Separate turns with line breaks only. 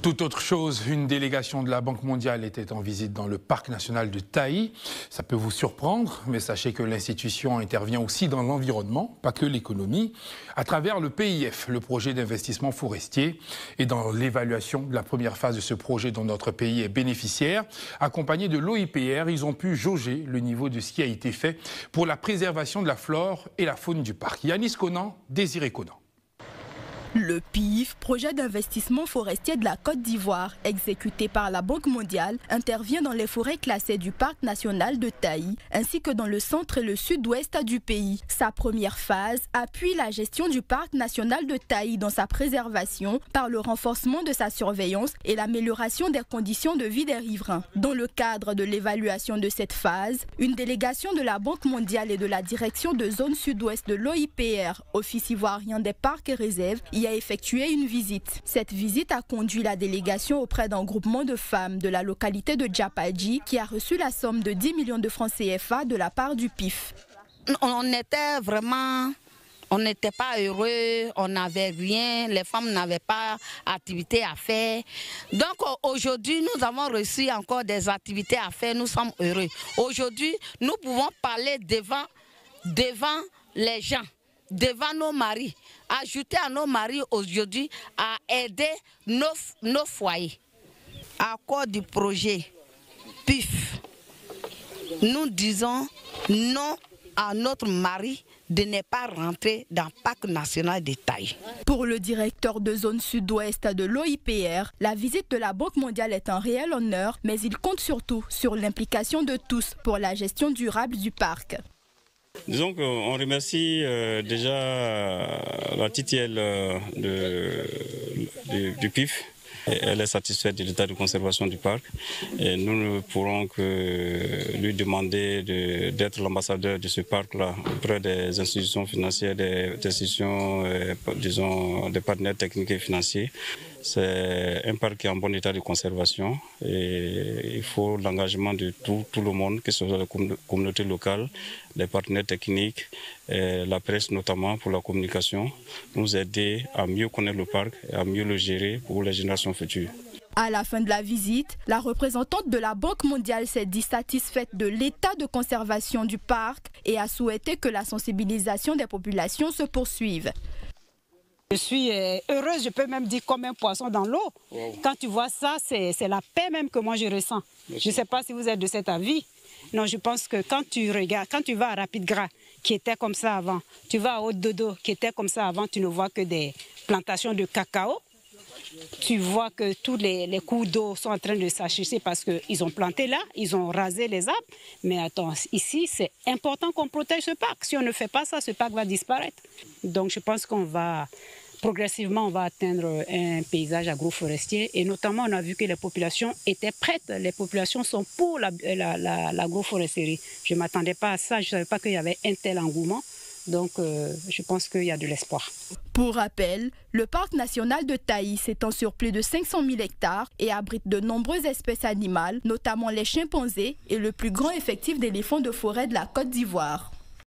Tout autre chose, une délégation de la Banque mondiale était en visite dans le parc national de Taï. Ça peut vous surprendre, mais sachez que l'institution intervient aussi dans l'environnement, pas que l'économie, à travers le PIF, le projet d'investissement forestier. Et dans l'évaluation de la première phase de ce projet dont notre pays est bénéficiaire, accompagné de l'OIPR, ils ont pu jauger le niveau de ce qui a été fait pour la préservation de la flore et la faune du parc. Yanis Conan, Désiré Conan.
Le PIF, projet d'investissement forestier de la Côte d'Ivoire, exécuté par la Banque mondiale, intervient dans les forêts classées du parc national de Taï, ainsi que dans le centre et le sud-ouest du pays. Sa première phase appuie la gestion du parc national de Taï dans sa préservation par le renforcement de sa surveillance et l'amélioration des conditions de vie des riverains. Dans le cadre de l'évaluation de cette phase, une délégation de la Banque mondiale et de la direction de zone sud-ouest de l'OIPR, Office ivoirien des parcs et réserves, y a effectué une visite. Cette visite a conduit la délégation auprès d'un groupement de femmes de la localité de Djapadji qui a reçu la somme de 10 millions de francs CFA de la part du PIF.
On n'était pas heureux, on n'avait rien, les femmes n'avaient pas d'activité à faire. Donc aujourd'hui, nous avons reçu encore des activités à faire, nous sommes heureux. Aujourd'hui, nous pouvons parler devant les gens, devant nos maris, ajouter à nos maris aujourd'hui à aider nos foyers. À cause du projet PIF, nous disons non à notre mari de ne pas rentrer dans le parc national de Taï.
Pour le directeur de zone sud-ouest de l'OIPR, la visite de la Banque mondiale est un réel honneur, mais il compte surtout sur l'implication de tous pour la gestion durable du parc.
Disons qu'on remercie déjà la TTL du PIF. Elle est satisfaite de l'état de conservation du parc et nous ne pourrons que lui demander d'être l'ambassadeur de ce parc-là auprès des institutions financières, des institutions, disons, des partenaires techniques et financiers. C'est un parc qui est en bon état de conservation et il faut l'engagement de tout le monde, que ce soit la communauté locale, les partenaires techniques, la presse notamment pour la communication, nous aider à mieux connaître le parc et à mieux le gérer pour les générations futures.
À la fin de la visite, la représentante de la Banque mondiale s'est dit satisfaite de l'état de conservation du parc et a souhaité que la sensibilisation des populations se poursuive.
Je suis heureuse, je peux même dire comme un poisson dans l'eau. Wow. Quand tu vois ça, c'est la paix même que moi je ressens. Merci. Je ne sais pas si vous êtes de cet avis. Non, je pense que quand tu regardes, quand tu vas à Rapide Gras, qui était comme ça avant, tu vas à Haute-Dodo, qui était comme ça avant, tu ne vois que des plantations de cacao. Tu vois que tous les cours d'eau sont en train de s'assécher parce qu'ils ont planté là, ils ont rasé les arbres. Mais attends, ici, c'est important qu'on protège ce parc. Si on ne fait pas ça, ce parc va disparaître. Donc je pense qu'on va, progressivement, on va atteindre un paysage agroforestier. Et notamment, on a vu que les populations étaient prêtes. Les populations sont pour l'agroforesterie. Je ne m'attendais pas à ça, je ne savais pas qu'il y avait un tel engouement. Donc, je pense qu'il y a de l'espoir.
Pour rappel, le parc national de Taï s'étend sur plus de 500 000 hectares et abrite de nombreuses espèces animales, notamment les chimpanzés et le plus grand effectif d'éléphants de forêt de la Côte d'Ivoire.